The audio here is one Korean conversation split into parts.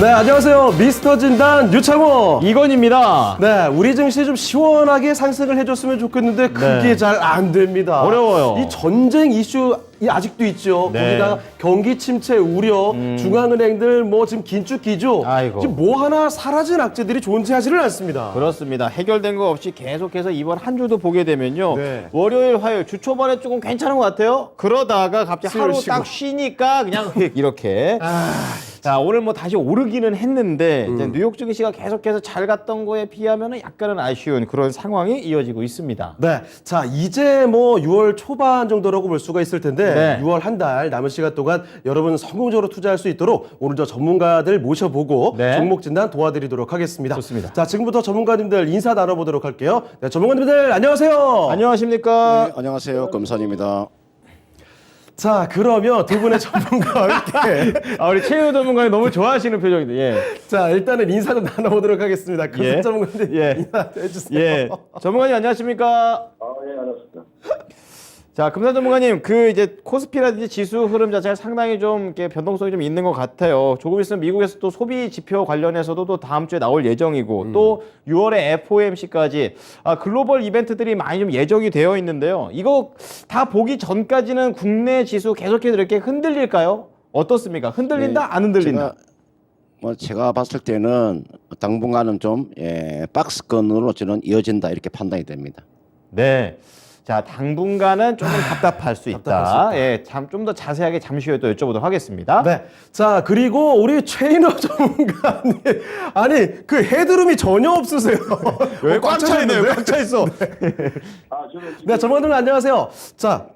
네, 안녕하세요. 미스터 진단 유창호 이건입니다. 네, 우리 증시 좀 시원하게 상승을 해줬으면 좋겠는데 그게 네. 잘 안 됩니다. 어려워요. 이 전쟁 이슈 아직도 있죠. 네. 거기다 경기 침체 우려, 중앙은행들 뭐 지금 긴축 기조, 아이고. 지금 뭐 하나 사라진 악재들이 존재하지를 않습니다. 그렇습니다. 해결된 거 없이 계속해서 이번 한 주도 보게 되면요. 네. 월요일, 화요일 주 초반에 조금 괜찮은 것 같아요. 그러다가 갑자기 수요일 하루 쉬고. 딱 쉬니까 그냥 이렇게. 자, 오늘 뭐 다시 오르기는 했는데 이제 뉴욕 증시가 계속해서 잘 갔던 거에 비하면 약간은 아쉬운 그런 상황이 이어지고 있습니다. 네, 자 이제 뭐 6월 초반 정도라고 볼 수가 있을 텐데 네. 6월 한 달 남은 시간 동안 여러분 성공적으로 투자할 수 있도록 오늘 저 전문가들 모셔보고 네. 종목 진단 도와드리도록 하겠습니다. 좋습니다. 자 지금부터 전문가님들 인사 나눠보도록 할게요. 네, 전문가님들 안녕하세요. 안녕하십니까? 네, 안녕하세요. 금선입니다. 자 그러면 두 분의 전문가와 함께 아, 우리 최유 전문가님 너무 좋아하시는 표정인데, 예. 자 일단은 인사 좀 나눠보도록 하겠습니다. 예. 금선 전문가님 예. 인사해주세요. 예. 전문가님 안녕하십니까? 네, 안녕하십니까. 자, 금산 전문가님, 그 이제 코스피라든지 지수 흐름 자체가 상당히 좀 이렇게 변동성이 좀 있는 것 같아요. 조금 있으면 미국에서 또 소비 지표 관련해서도 또 다음 주에 나올 예정이고, 또 6월에 FOMC까지 글로벌 이벤트들이 많이 좀 예정이 되어 있는데요. 이거 다 보기 전까지는 국내 지수 계속해서 이렇게 흔들릴까요? 어떻습니까? 흔들린다, 안 흔들린다? 제가 봤을 때는 당분간은 좀 박스권으로 저는 이어진다 이렇게 판단이 됩니다. 네. 자, 당분간은 조금 답답할 수 답답할 수 있다. 있다. 예, 좀 더 자세하게 잠시 후에 또 여쭤보도록 하겠습니다. 네. 자, 그리고 우리 최인호 전문가님. 아니, 그 헤드룸이 전혀 없으세요. 꽉 차 있네요. 꽉 차 있어. 네, 전문가님 안녕하세요. 자,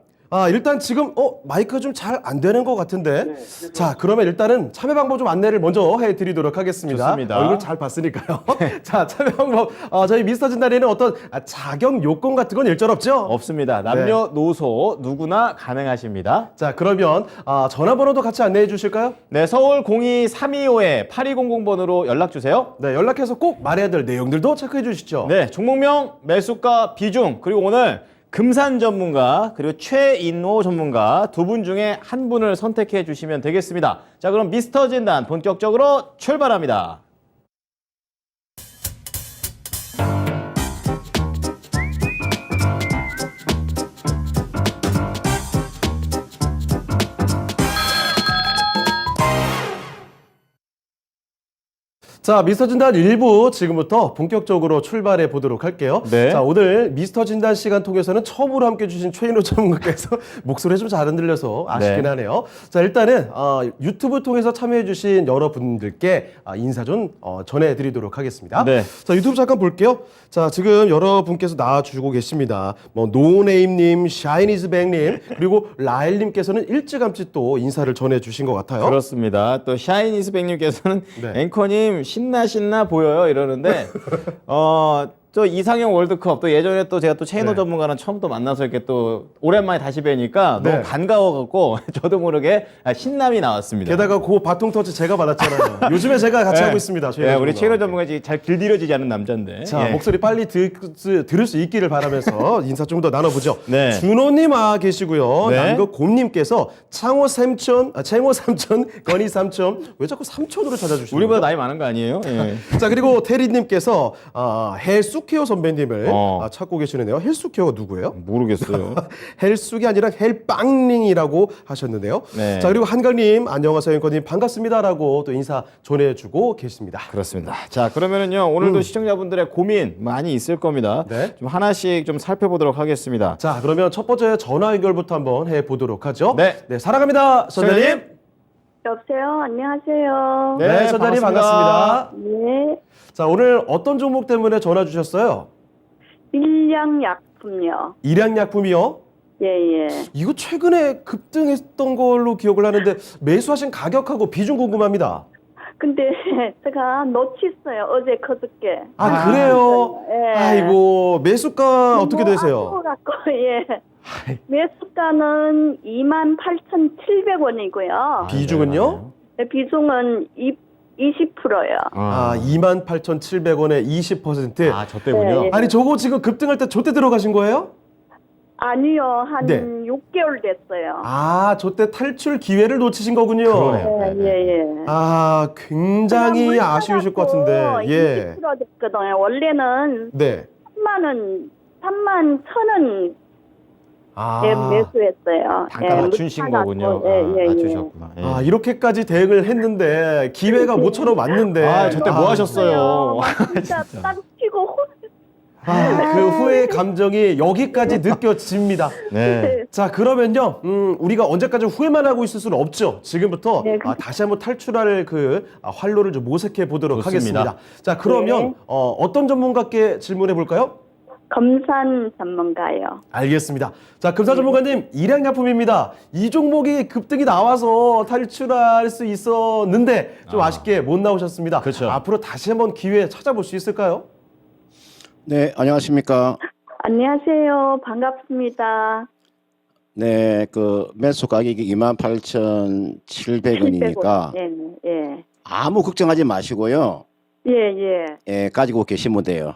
일단 지금 마이크가 좀 잘 안 되는 것 같은데. 자, 그러면 일단은 참여 방법 좀 안내를 먼저 해드리도록 하겠습니다. 좋습니다. 얼굴 잘 봤으니까요. 자, 참여 방법. 저희 미스터 진단에는 어떤 자격 요건 같은 건 일절 없죠? 없습니다. 남녀노소 누구나 가능하십니다. 자, 그러면 전화번호도 같이 안내해 주실까요? 네, 서울 02-3252-8200번으로 연락 주세요. 네, 연락해서 꼭 말해야 될 내용들도 체크해 주시죠. 네, 종목명, 매수가, 비중, 그리고 오늘 금산 전문가 그리고 최인호 전문가 두 분 중에 한 분을 선택해 주시면 되겠습니다. 자, 그럼 미스터 진단 본격적으로 출발합니다. 자, 미스터 진단 1부 지금부터 본격적으로 출발해 보도록 할게요. 네. 자, 오늘 미스터 진단 시간 통해서는 처음으로 함께 해주신 최인호 전문가께서 목소리 좀 잘 안 들려서 아쉽긴 네. 하네요. 자, 일단은 유튜브 통해서 참여해 주신 여러분들께 인사 좀 전해드리도록 하겠습니다. 네. 자, 유튜브 잠깐 볼게요. 자, 지금 여러분께서 나와주고 계십니다. 뭐 노네임님, 샤이니즈백님, 그리고 라일님께서는 일찌감치 또 인사를 전해주신 것 같아요. 그렇습니다. 또 샤이니스백님께서는 네. 앵커님 신나 보여요 이러는데 저 이상형 월드컵 또 예전에 또 제가 또 최인호 네. 전문가는 처음 또 만나서 이렇게 또 오랜만에 다시 뵈니까 네. 너무 반가워갖고 저도 모르게 신남이 나왔습니다. 게다가 그 바통 터치 제가 받았잖아요. 요즘에 제가 같이 네. 하고 있습니다. 최인호 네, 우리 전문가. 최인호 전문가 잘 길들여지지 않은 남자인데. 자, 예. 목소리 빨리 들을 수 있기를 바라면서 인사 좀 더 나눠보죠. 네. 준호님 계시고요. 네. 남극곰님께서 창호 삼촌, 건희 삼촌. 왜 자꾸 삼촌으로 찾아주시는 우리보다 거죠? 나이 많은 거 아니에요? 예. 자, 그리고 테리님께서 헬수케어 선배님을 어. 찾고 계시는데요. 헬수케어가 누구예요? 모르겠어요. 헬쑥이 아니라 헬빵링이라고 하셨는데요. 네. 자, 그리고 한강님, 안녕하세요, 앵커님 반갑습니다라고 또 인사 전해주고 계십니다. 그렇습니다. 자, 그러면은요 오늘도 시청자분들의 고민 많이 있을 겁니다. 네. 좀 하나씩 좀 살펴보도록 하겠습니다. 자, 그러면 첫 번째 전화 연결부터 한번 해보도록 하죠. 네. 사랑합니다, 선생님. 여보세요. 안녕하세요. 네, 선생님 반갑습니다. 네. 자, 오늘 어떤 종목 때문에 전화 주셨어요? 일양약품요. 일양약품이요? 예예. 이거 최근에 급등했던 걸로 기억을 하는데 매수하신 가격하고 비중 궁금합니다. 근데 제가 놓쳤어요. 어제 그저께. 그래요? 예. 아이고, 매수가 어떻게 되세요? 것 같고 예. 매수가는 28,700원이고요. 비중은요? 비중은 20%요. 28,700원에 20%. 저 때문요? 네. 아니, 저거 지금 급등할 때 저때 들어가신 거예요? 아니요, 한 네. 6개월 됐어요. 아, 저 때 탈출 기회를 놓치신 거군요. 그러네요. 예. 아, 굉장히 제가 물 아쉬우실 것 사갖고 같은데. 예. 20% 됐거든요. 원래는 네. 3만 1,000원 아. 매수했어요. 단가 맞추신 거군요. 맞추셨구나. 예. 아, 이렇게까지 대응을 했는데 기회가 모처럼 왔는데. 아, 저때 뭐 하셨어요? 진짜 딱 치고 아, 그 후회의 감정이 여기까지 느껴집니다. 네. 자, 그러면요, 우리가 언제까지 후회만 하고 있을 수는 없죠. 지금부터 네, 다시 한번 탈출할 활로를 좀 모색해 보도록 좋습니다. 하겠습니다. 자, 그러면 네. 어떤 전문가께 질문해 볼까요? 검산 전문가요. 알겠습니다. 자, 금사 전문가님, 일양약품입니다. 이 종목이 급등이 나와서 탈출할 수 있었는데 좀 아쉽게 못 나오셨습니다. 그렇죠. 앞으로 다시 한번 기회 찾아볼 수 있을까요? 네, 안녕하십니까. 안녕하세요. 반갑습니다. 네, 그 매수 가격이 28,700원이니까 예. 아무 걱정하지 마시고요. 예. 예, 가지고 계시면 돼요.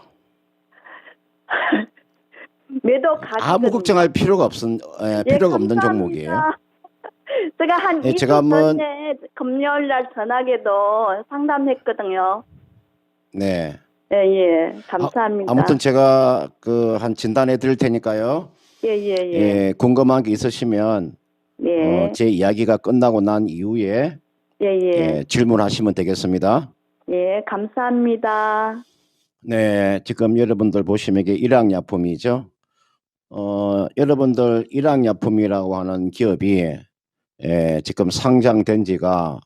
매도 가격 아무 걱정할 필요가 없는 감사합니다. 종목이에요. 제가 한 예, 2주 제가 한번- 전에 금요일 날 전화기도 상담했거든요. 네. 예. 감사합니다. 아무튼 제가 그 한 진단해 드릴 테니까요. 예. 예, 궁금한 게 있으시면 네. 제 이야기가 끝나고 난 이후에 예. 질문하시면 되겠습니다. 예, 감사합니다. 네, 지금 여러분들 보시면 이게 일양약품이죠. 여러분들 일양약품이라고 하는 기업이 지금 상장된 지가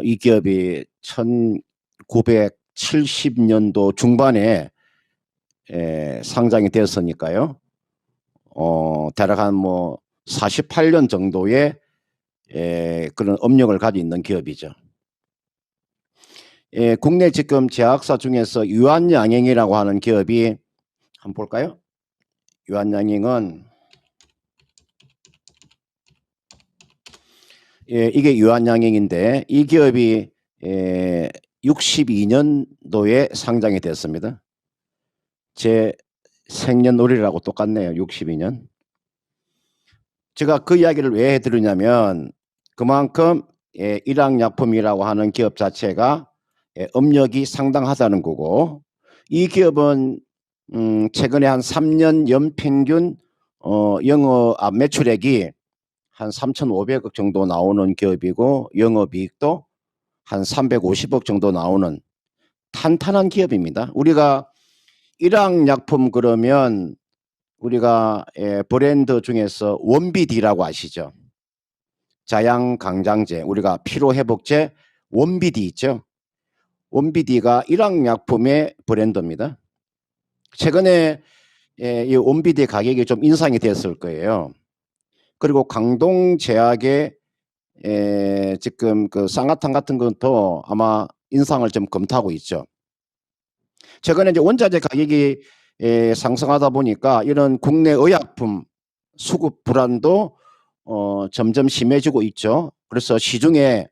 이 기업이 1970년도 중반에 상장이 되었으니까요. 대략 한 뭐 48년 정도의 그런 업력을 가지고 있는 기업이죠. 국내 지금 제약사 중에서 유한양행이라고 하는 기업이 한번 볼까요? 유한양행은 이게 유한양행인데 이 기업이 62년도에 상장이 됐습니다. 제 생년월일하고 똑같네요. 62년. 제가 그 이야기를 왜 해드리냐면 그만큼 일양약품이라고 하는 기업 자체가 업력이 상당하다는 거고 이 기업은 최근에 한 3년 연평균 영업 매출액이 한 3,500억 정도 나오는 기업이고 영업이익도 한 350억 정도 나오는 탄탄한 기업입니다. 우리가 일양약품 그러면 우리가 브랜드 중에서 원비디라고 아시죠? 자양강장제, 우리가 피로회복제 원비디 있죠? 원비디가 일양약품의 브랜드입니다. 최근에 이 원비디 가격이 좀 인상이 됐을 거예요. 그리고 강동제약의 지금 그 쌍화탕 같은 것도 아마 인상을 좀 검토하고 있죠. 최근에 이제 원자재 가격이 상승하다 보니까 이런 국내 의약품 수급 불안도 점점 심해지고 있죠. 그래서 시중에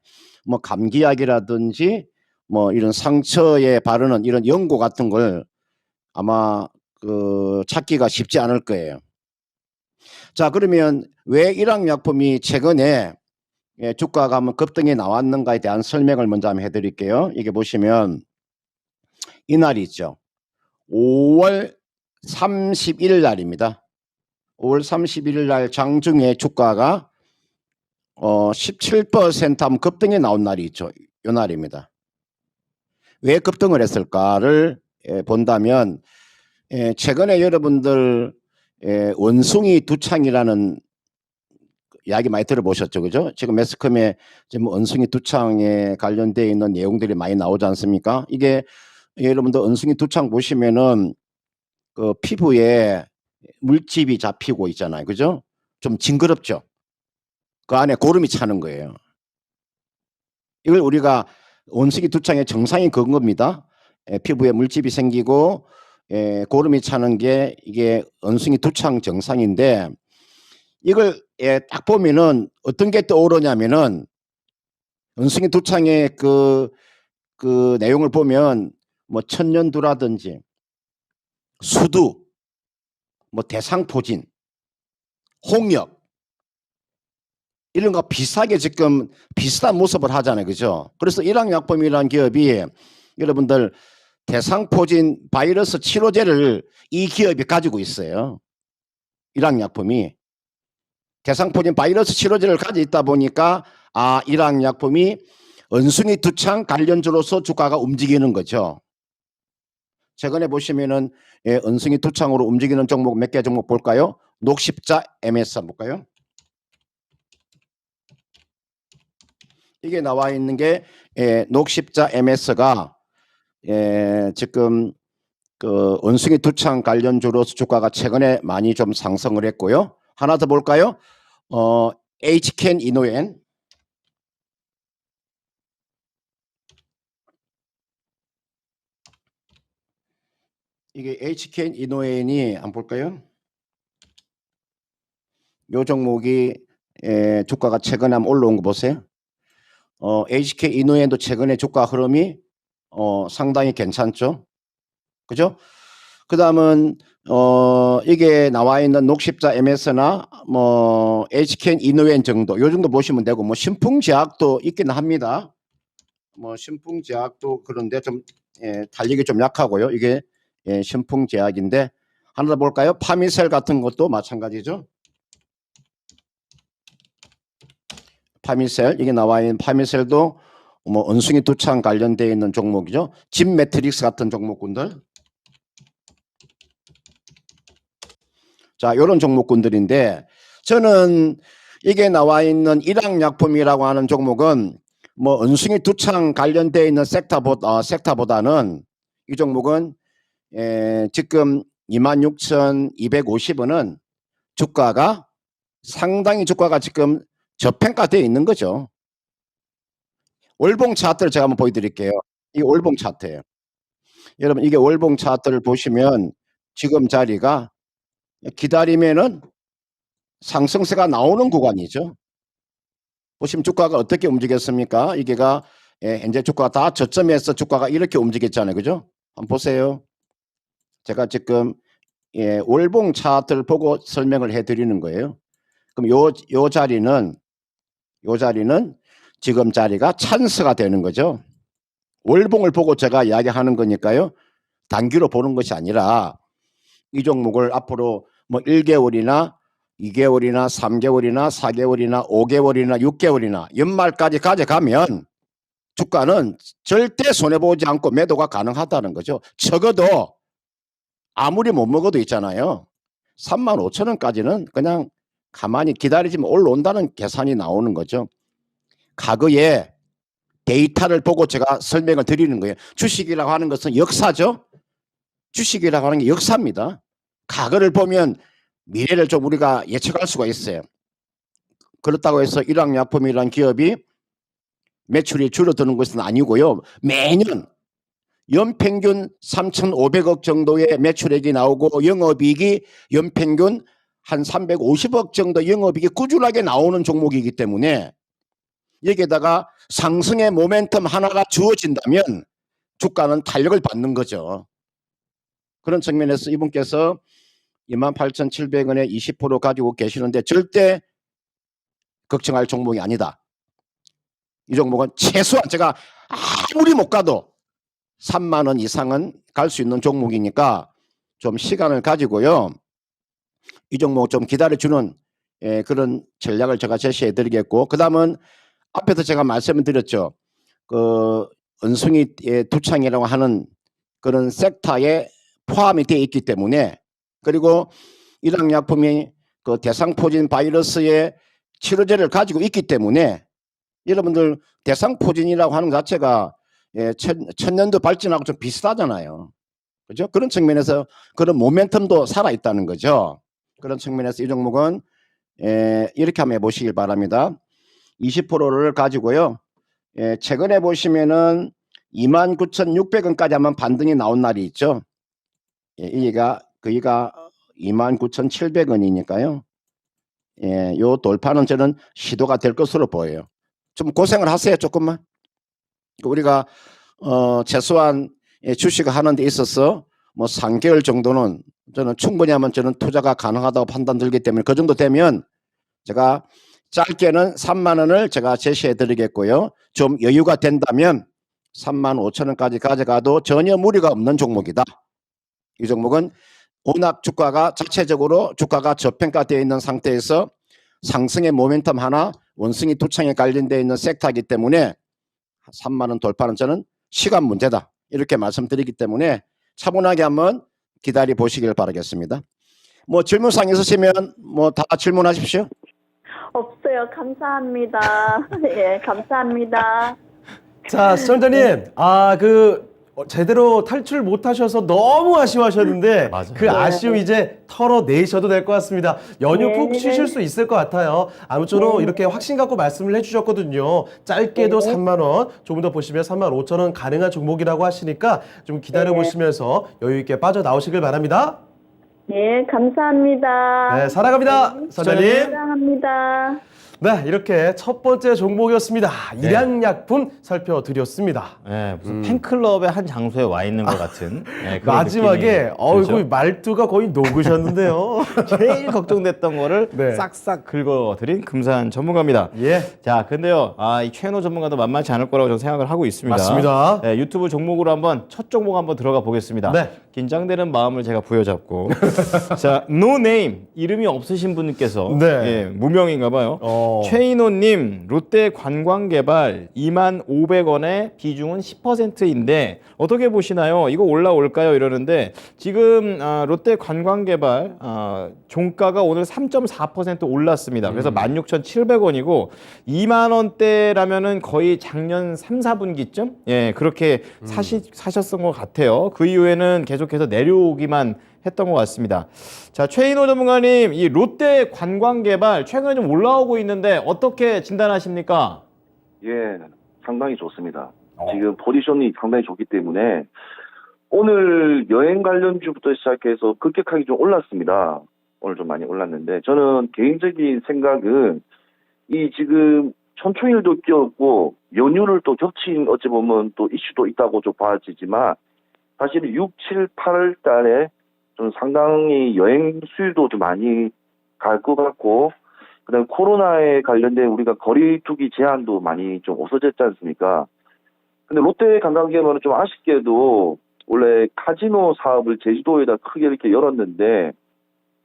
뭐 감기약이라든지 뭐 이런 상처에 바르는 이런 연고 같은 걸 아마 그 찾기가 쉽지 않을 거예요. 자, 그러면 왜 일양약품이 최근에 주가가 한번 급등이 나왔는가에 대한 설명을 먼저 한번 해드릴게요. 이게 보시면 이날이 있죠. 5월 31일 날입니다. 5월 31일 날 장중에 주가가 17% 한번 급등이 나온 날이 있죠. 이 날입니다. 왜 급등을 했을까를 본다면 최근에 여러분들 원숭이 두창이라는 이야기 많이 들어보셨죠, 그죠? 지금 매스컴에 지금 원숭이 두창에 관련되어 있는 내용들이 많이 나오지 않습니까? 이게 여러분들 원숭이 두창 보시면은 그 피부에 물집이 잡히고 있잖아요, 그죠? 좀 징그럽죠. 그 안에 고름이 차는 거예요. 이걸 우리가 원숭이 두창의 정상이 그런 겁니다. 피부에 물집이 생기고 고름이 차는 게 이게 원숭이 두창 정상인데 이걸 딱 보면은 어떤 게 떠오르냐면은 원숭이 두창의 그 내용을 보면 뭐 천년두라든지 수두, 뭐 대상포진 홍역 이런 거 비슷하게 지금 비슷한 모습을 하잖아요. 그죠? 그래서 일양약품이라는 기업이 여러분들 대상포진 바이러스 치료제를 이 기업이 가지고 있어요. 일양약품이. 대상포진 바이러스 치료제를 가지고 있다 보니까 일양약품이 원숭이 두창 관련주로서 주가가 움직이는 거죠. 최근에 보시면은 원숭이 두창으로 움직이는 종목 몇 개 종목 볼까요? 녹십자 MS 볼까요? 이게 나와 있는 게 녹십자 MS가 지금 그 원숭이 두창 관련주로서 주가가 최근에 많이 좀 상승을 했고요. 하나 더 볼까요? HCAN 이노엔 이게 HCAN 이노엔이 한번 볼까요? 요 종목이 주가가 최근에 한번 올라온 거 보세요. HK 이노엔도 최근에 주가 흐름이 상당히 괜찮죠. 그죠? 그 다음은 이게 나와 있는 녹십자 MS나 뭐 HK 이노엔 정도 요 정도 보시면 되고 뭐 신풍제약도 있긴 합니다. 뭐 신풍제약도 그런데 좀 달리기 좀 약하고요. 이게 신풍제약인데 하나 더 볼까요? 파미셀 같은 것도 마찬가지죠. 파미셀 이게 나와 있는 파미셀도 뭐 원숭이 두창 관련되어 있는 종목이죠. 진 매트릭스 같은 종목군들. 자, 이런 종목군들인데 저는 이게 나와 있는 일양약품이라고 하는 종목은 뭐 원숭이 두창 관련되어 있는 섹터보다는 이 종목은 지금 26,250원은 주가가 상당히 주가가 지금 저평가되어 있는 거죠. 월봉 차트를 제가 한번 보여드릴게요. 이 월봉 차트예요. 여러분 이게 월봉 차트를 보시면 지금 자리가 기다리면은 상승세가 나오는 구간이죠. 보시면 주가가 어떻게 움직였습니까? 이게가 현재 주가가 다 저점에서 주가가 이렇게 움직였잖아요. 그죠? 한번 보세요. 제가 지금 월봉 차트를 보고 설명을 해드리는 거예요. 그럼 요 자리는 지금 자리가 찬스가 되는 거죠. 월봉을 보고 제가 이야기하는 거니까요. 단기로 보는 것이 아니라 이 종목을 앞으로 뭐 1개월이나 2개월이나 3개월이나 4개월이나 5개월이나 6개월이나 연말까지 가져가면 주가는 절대 손해보지 않고 매도가 가능하다는 거죠. 적어도 아무리 못 먹어도 있잖아요. 35,000원까지는 그냥 가만히 기다리지만 올라온다는 계산이 나오는 거죠. 과거에 데이터를 보고 제가 설명을 드리는 거예요. 주식이라고 하는 것은 역사죠. 주식이라고 하는 게 역사입니다. 과거를 보면 미래를 좀 우리가 예측할 수가 있어요. 그렇다고 해서 일양약품이라는 기업이 매출이 줄어드는 것은 아니고요. 매년 연평균 3,500억 정도의 매출액이 나오고 영업이익이 연평균 한 350억 정도 영업이익이 꾸준하게 나오는 종목이기 때문에 여기에다가 상승의 모멘텀 하나가 주어진다면 주가는 탄력을 받는 거죠. 그런 측면에서 이분께서 28,700원에 20% 가지고 계시는데 절대 걱정할 종목이 아니다. 이 종목은 최소한 제가 아무리 못 가도 3만 원 이상은 갈 수 있는 종목이니까 좀 시간을 가지고요. 이 종목 좀 기다려주는 그런 전략을 제가 제시해 드리겠고, 그 다음은 앞에서 제가 말씀을 드렸죠. 그 원숭이 두창이라고 하는 그런 섹터에 포함이 되어 있기 때문에, 그리고 일양약품이 그 대상포진 바이러스의 치료제를 가지고 있기 때문에 여러분들 대상포진이라고 하는 것 자체가 천년도 발전하고 좀 비슷하잖아요. 그죠? 그런 측면에서 그런 모멘텀도 살아있다는 거죠. 그런 측면에서 이 종목은 이렇게 한번 해보시길 바랍니다. 20%를 가지고요. 최근에 보시면은 29,600원까지 한번 반등이 나온 날이 있죠. 거기가 29,700원이니까요. 요 돌파는 저는 시도가 될 것으로 보여요. 좀 고생을 하세요, 조금만. 우리가 최소한 주식을 하는 데 있어서 뭐 3개월 정도는 저는 충분히 하면 저는 투자가 가능하다고 판단 들기 때문에 그 정도 되면 제가 짧게는 3만 원을 제가 제시해 드리겠고요. 좀 여유가 된다면 3만 5천 원까지 가져가도 전혀 무리가 없는 종목이다. 이 종목은 워낙 주가가 자체적으로 주가가 저평가되어 있는 상태에서 상승의 모멘텀 하나 원숭이 두창에 관련되어 있는 섹터이기 때문에 3만 원 돌파는 저는 시간 문제다. 이렇게 말씀드리기 때문에 차분하게 한번 기다려 보시길 바라겠습니다. 뭐 질문사항 있으시면 뭐 다 질문하십시오. 없어요. 감사합니다. 예, 감사합니다. 자, 시청자님, 제대로 탈출 못 하셔서 너무 아쉬워하셨는데 맞아요. 그 아쉬움 이제 털어내셔도 될 것 같습니다. 연휴 네. 푹 쉬실 수 있을 것 같아요. 아무쪼록 이렇게 확신 갖고 말씀을 해주셨거든요. 짧게도 네. 3만 원, 조금 더 보시면 3만 5천 원 가능한 종목이라고 하시니까 좀 기다려 보시면서 여유 있게 빠져나오시길 바랍니다. 예, 감사합니다. 네, 사랑합니다, 선장님. 사랑합니다. 네, 이렇게 첫 번째 종목이었습니다. 일양약품 살펴드렸습니다. 네, 무슨 팬클럽의 한 장소에 와 있는 것 같은 네, 그런 마지막에 느낌이 들죠? 말투가 거의 녹으셨는데요. 제일 걱정됐던 거를 네. 싹싹 긁어드린 금산 전문가입니다. 예. 자, 근데요, 이 최현호 전문가도 만만치 않을 거라고 저는 생각을 하고 있습니다. 맞습니다. 네, 유튜브 종목으로 첫 종목 한번 들어가 보겠습니다. 네. 긴장되는 마음을 제가 부여잡고. 자, 노네임 이름이 없으신 분께서 네. 예, 무명인가 봐요. 최인호님, 롯데 관광개발 25,500원에 비중은 10%인데 어떻게 보시나요? 이거 올라올까요? 이러는데 지금 롯데 관광개발 종가가 오늘 3.4% 올랐습니다. 그래서 16,700원이고 2만 원대라면은 거의 작년 3, 4분기쯤 예 그렇게 사셨던 것 같아요. 그 이후에는 계속해서 내려오기만 했던 것 같습니다. 자, 최인호 전문가님, 이 롯데 관광개발 최근에 좀 올라오고 있는데 어떻게 진단하십니까? 예, 상당히 좋습니다. 지금 포지션이 상당히 좋기 때문에 오늘 여행 관련주부터 시작해서 급격하게 좀 올랐습니다. 오늘 좀 많이 올랐는데 저는 개인적인 생각은 이 지금 천총일도 끼었고 연휴를 또 겹친 어찌 보면 또 이슈도 있다고 좀 봐지지만 사실 6, 7, 8월 달에 좀 상당히 여행 수요도 좀 많이 갈 것 같고 그다음에 코로나에 관련된 우리가 거리두기 제한도 많이 좀 없어졌지 않습니까? 근데 롯데 관광개발은 좀 아쉽게도 원래 카지노 사업을 제주도에다 크게 이렇게 열었는데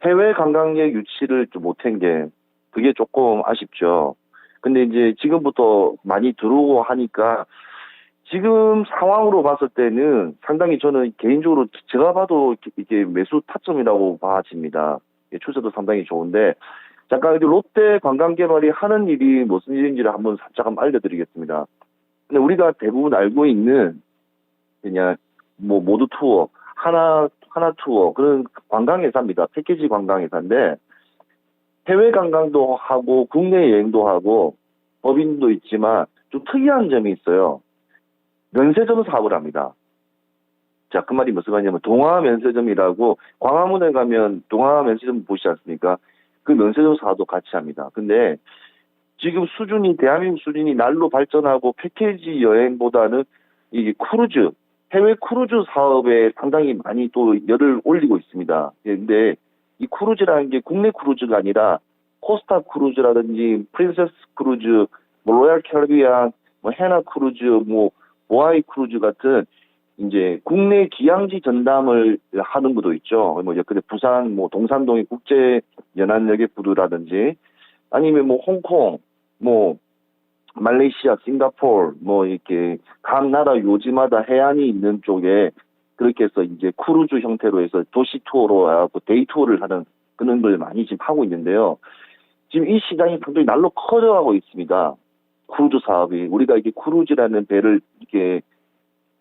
해외 관광객 유치를 좀 못한 게 그게 조금 아쉽죠. 근데 이제 지금부터 많이 들어오고 하니까 지금 상황으로 봤을 때는 상당히 저는 개인적으로 제가 봐도 이게 매수 타점이라고 봐집니다. 추세도 상당히 좋은데 잠깐 롯데 관광개발이 하는 일이 무슨 일인지를 한번 살짝 한번 알려드리겠습니다. 근데 우리가 대부분 알고 있는 그냥 뭐 모두 투어, 하나 투어 그런 관광회사입니다. 패키지 관광회사인데 해외 관광도 하고 국내 여행도 하고 법인도 있지만 좀 특이한 점이 있어요. 면세점 사업을 합니다. 자, 그 말이 무슨 말이냐면 동화 면세점이라고 광화문에 가면 동화 면세점 보시지 않습니까? 그 면세점 사업도 같이 합니다. 근데 지금 수준이 대한민국 수준이 날로 발전하고 패키지 여행보다는 이 크루즈, 해외 크루즈 사업에 상당히 많이 또 열을 올리고 있습니다. 근데 이 크루즈라는 게 국내 크루즈가 아니라 코스타 크루즈라든지 프린세스 크루즈, 뭐 로얄 캐리비안, 뭐 해나 크루즈, 뭐 모아이 크루즈 같은 이제 국내 기항지 전담을 하는 부도 있죠. 뭐 예컨대 부산 뭐 동산동의 국제 연안여객부두라든지 아니면 뭐 홍콩, 뭐 말레이시아, 싱가포르 뭐 이렇게 각 나라 요지마다 해안이 있는 쪽에 그렇게 해서 이제 크루즈 형태로 해서 도시 투어로 해갖고 데이 투어를 하는 그런 걸 많이 지금 하고 있는데요. 지금 이 시장이 굉장히 날로 커져가고 있습니다. 크루즈 사업이 우리가 이게 크루즈라는 배를 이렇게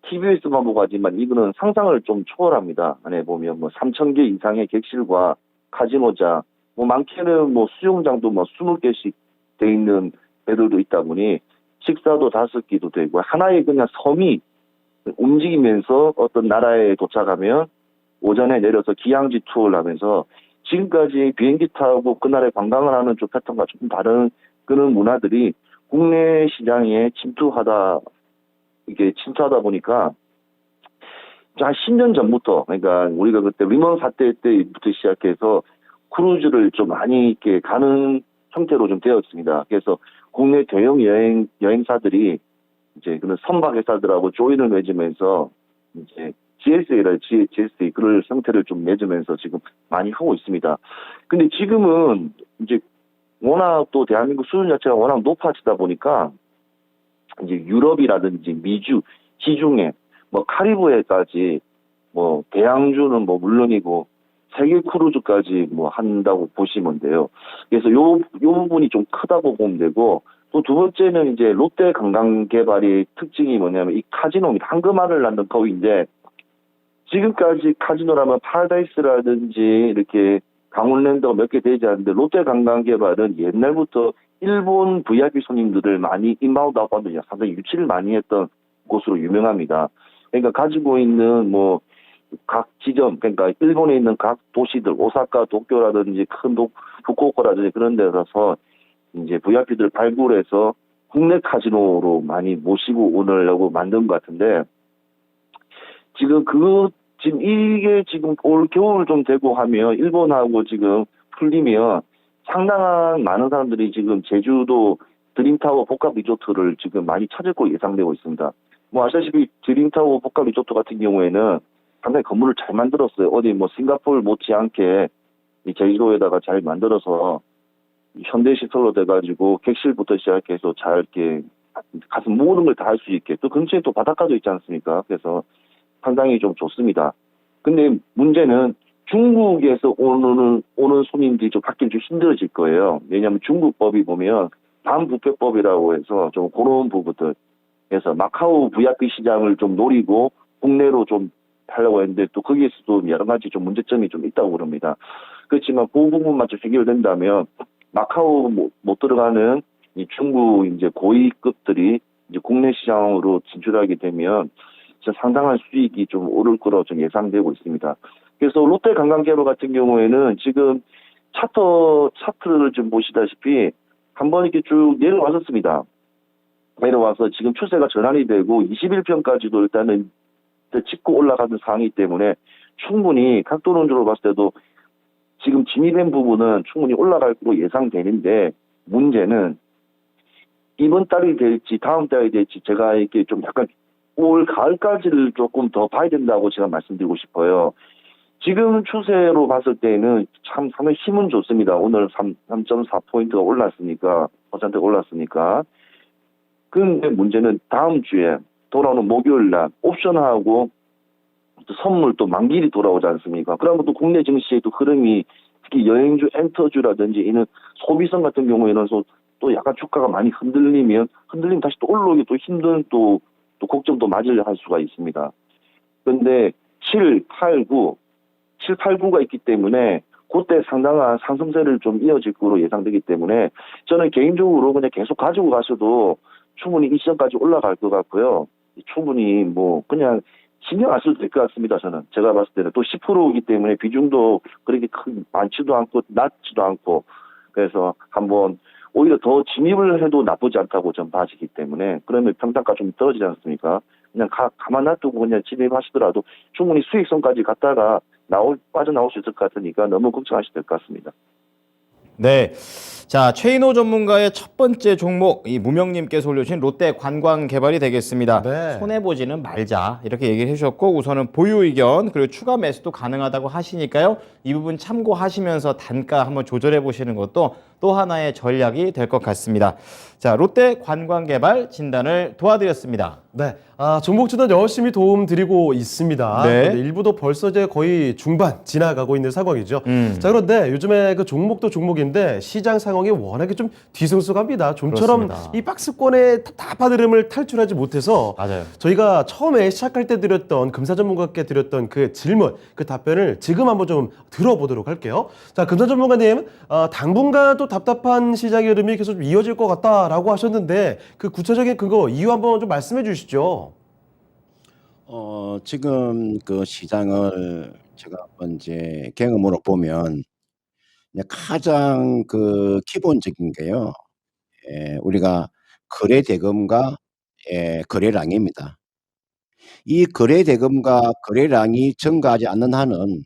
TV에서만 보고 하지만 이거는 상상을 좀 초월합니다. 안에 보면 뭐 3,000개 이상의 객실과 카지노장, 뭐 많게는 뭐 수영장도 뭐 20개씩 돼 있는 배들도 있다 보니 식사도 5끼도 되고 하나의 그냥 섬이 움직이면서 어떤 나라에 도착하면 오전에 내려서 기항지 투어를 하면서 지금까지 비행기 타고 그 나라에 관광을 하는 쪽 패턴과 조금 다른 그런 문화들이 국내 시장에 침투하다 보니까 한 10년 전부터, 그러니까 우리가 그때 리먼 사태 때부터 시작해서 크루즈를 좀 많이 이렇게 가는 형태로 좀 되었습니다. 그래서 국내 대형 여행사들이 이제 그런 선박 회사들하고 조인을 맺으면서 이제 GSA 그럴 형태를 좀 맺으면서 지금 많이 하고 있습니다. 근데 지금은 이제 워낙 또 대한민국 수준 자체가 워낙 높아지다 보니까 이제 유럽이라든지 미주, 지중해, 뭐 카리브해까지 뭐 대양주는 뭐 물론이고 세계 크루즈까지 뭐 한다고 보시면 돼요. 그래서 요 부분이 좀 크다고 보면 되고, 또 두 번째는 이제 롯데 관광개발의 특징이 뭐냐면 이 카지노입니다. 황금알을 낳는 거위인데, 지금까지 카지노라면 파라다이스라든지 이렇게 강원랜드가 몇 개 되지 않는데, 롯데 관광개발은 옛날부터 일본 VIP 손님들을 많이 인바운드하고 하면 상당히 유치를 많이 했던 곳으로 유명합니다. 그러니까 가지고 있는 뭐 각 지점, 그러니까 일본에 있는 각 도시들, 오사카, 도쿄라든지 후쿠오카라든지 그런 데 가서 이제 VIP들 발굴해서 국내 카지노로 많이 모시고 오려고 만든 것 같은데, 지금 이게 지금 올 겨울 좀 되고 하면 일본하고 지금 풀리면 상당한 많은 사람들이 지금 제주도 드림타워 복합 리조트를 지금 많이 찾을 거 예상되고 있습니다. 뭐 아시다시피 드림타워 복합 리조트 같은 경우에는 상당히 건물을 잘 만들었어요. 어디 뭐 싱가포르 못지않게 이 제주도에다가 잘 만들어서 현대 시설로 돼가지고 객실부터 시작해서 잘 이렇게 가서 모든 걸 다 할 수 있게, 또 근처에 또 바닷가도 있지 않습니까? 그래서 상당히 좀 좋습니다. 근데 문제는 중국에서 오는 손님들이 좀 받기 좀 힘들어질 거예요. 왜냐하면 중국 법이 보면 반부패법이라고 해서 좀 그런 부분들, 그래서 마카오 VIP 시장을 좀 노리고 국내로 좀 하려고 했는데, 또 거기에서도 여러 가지 좀 문제점이 좀 있다고 그럽니다. 그렇지만 그 부분만 좀 해결된다면 마카오 못 들어가는 이 중국 이제 고위급들이 이제 국내 시장으로 진출하게 되면 진짜 상당한 수익이 좀 오를 거로 좀 예상되고 있습니다. 그래서 롯데 관광개발 같은 경우에는 지금 차트를 좀 보시다시피 한번 이렇게 쭉 내려왔었습니다. 내려와서 지금 추세가 전환이 되고 21평까지도 일단은 짚고 올라가는 상황이기 때문에 충분히 각도론적으로 봤을 때도 지금 진입한 부분은 충분히 올라갈 거로 예상되는데, 문제는 이번 달이 될지 다음 달이 될지 제가 이렇게 좀 약간 올 가을까지를 조금 더 봐야 된다고 제가 말씀드리고 싶어요. 지금 추세로 봤을 때는 참 상당히 힘은 좋습니다. 오늘 3.4포인트가 올랐으니까, 퍼센트가 올랐으니까. 그런데 문제는 다음 주에 돌아오는 목요일 날 옵션하고 또 선물 또 만기일이 돌아오지 않습니까? 그러면 또 국내 증시의 또 흐름이, 특히 여행주, 엔터주라든지 이런 소비성 같은 경우에는 또 약간 주가가 많이 흔들리면 다시 또 올라오기 또 힘든 또 걱정도 맞으려 할 수가 있습니다. 그런데 7, 8, 9가 있기 때문에 그때 상당한 상승세를 좀 이어질 거로 예상되기 때문에 저는 개인적으로 그냥 계속 가지고 가셔도 충분히 이 시점까지 올라갈 것 같고요. 충분히 뭐 그냥 신경 안 써도 될 것 같습니다. 저는 제가 봤을 때는 또 10%이기 때문에 비중도 그렇게 많지도 않고 낮지도 않고, 그래서 한번 오히려 더 진입을 해도 나쁘지 않다고 좀 봐지기 때문에, 그러면 평단가 좀 떨어지지 않습니까? 그냥 가만 놔두고 그냥 진입하시더라도 충분히 수익성까지 갔다가 빠져나올 수 있을 것 같으니까 너무 걱정하셔도 될 것 같습니다. 네. 자, 최인호 전문가의 첫 번째 종목, 이 무명님께서 올려주신 롯데 관광개발이 되겠습니다. 네. 손해보지는 말자, 이렇게 얘기를 해주셨고, 우선은 보유 의견, 그리고 추가 매수도 가능하다고 하시니까요. 이 부분 참고하시면서 단가 한번 조절해 보시는 것도 또 하나의 전략이 될 것 같습니다. 자, 롯데 관광개발 진단을 도와드렸습니다. 네, 종목 진단 열심히 도움 드리고 있습니다. 네. 그런데 일부도 벌써 이제 거의 중반 지나가고 있는 상황이죠. 자, 그런데 요즘에 그 종목도 종목인데 시장 상황이 워낙에 좀 뒤숭숭합니다. 좀처럼 그렇습니다. 이 박스권의 답답한 흐름을 탈출하지 못해서 맞아요. 저희가 처음에 시작할 때 드렸던 금사 전문가께 드렸던 그 질문, 그 답변을 지금 한번 좀 들어보도록 할게요. 자, 금사 전문가님, 당분간 또 답답한 시장의 흐름이 계속 좀 이어질 것 같다라고 하셨는데 그 구체적인 근거, 이유 한번 좀 말씀해 주시죠. 지금 그 시장을 제가 한번 이제 경험으로 보면 이제 가장 그 기본적인 게요. 우리가 거래 대금과 거래량입니다. 이 거래 대금과 거래량이 증가하지 않는 한은